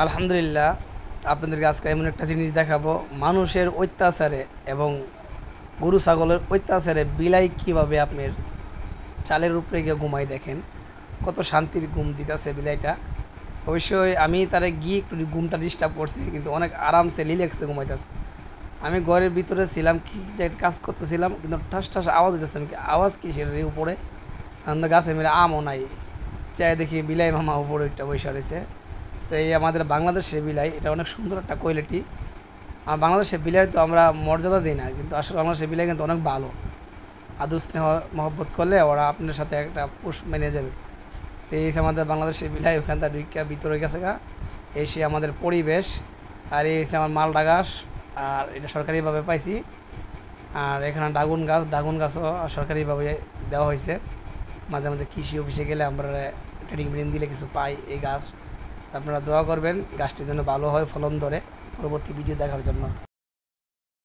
আলহামদুলিল্লাহ, আপনাদেরকে আজকে এমন একটা জিনিস দেখাবো। মানুষের অত্যাচারে এবং গরু ছাগলের অত্যাচারে বিলাই কীভাবে আপনার চালের উপরে গিয়ে ঘুমাই, দেখেন কত শান্তির ঘুম দিতেছে বিলাইটা। অবশ্যই আমি তারে গিয়ে একটু ঘুমটা ডিস্টার্ব করছি, কিন্তু অনেক আরামসে রিল্যাক্সে ঘুমাইতেছে। আমি ঘরের ভিতরে ছিলাম, কি যে একটা কাজ করতেছিলাম, কিন্তু ঠাস ঠাস আওয়াজ হইতেছে। আমি কি আওয়াজ কিসের উপরে? আমাদের গাছে মেরে আমও নাই, চাই দেখি বিলাই মামা উপরে একটা বৈশা রয়েছে। তো এই আমাদের বাংলাদেশের বিলাই, এটা অনেক সুন্দর একটা কোয়ালিটি। আর বাংলাদেশের বিলাই তো আমরা মর্যাদা দিই না, কিন্তু আসলে বাংলাদেশের বিলাই কিন্তু অনেক ভালো। আদর স্নেহ মহব্বত করলে ওরা আপনার সাথে একটা পুষ মেনে যাবে। তো এই হচ্ছে আমাদের বাংলাদেশের বিলাই, ওখানটা দুইটা ভিতরে গেছে গা। এই সে আমাদের পরিবেশ। আর এই হচ্ছে আমার মালডা গাছ, আর এটা সরকারিভাবে পাইছি। আর এখানে ডাগুন গাছও সরকারিভাবে দেওয়া হয়েছে। মাঝে মাঝে কৃষি অফিসে গেলে আমরা ট্রেনিং মেনিং দিলে কিছু পাই এই গাছ। আপনারা দোয়া করবেন গাছটি যেন ভালো হয়, ফলন ধরে। পরবর্তী ভিডিও দেখার জন্য।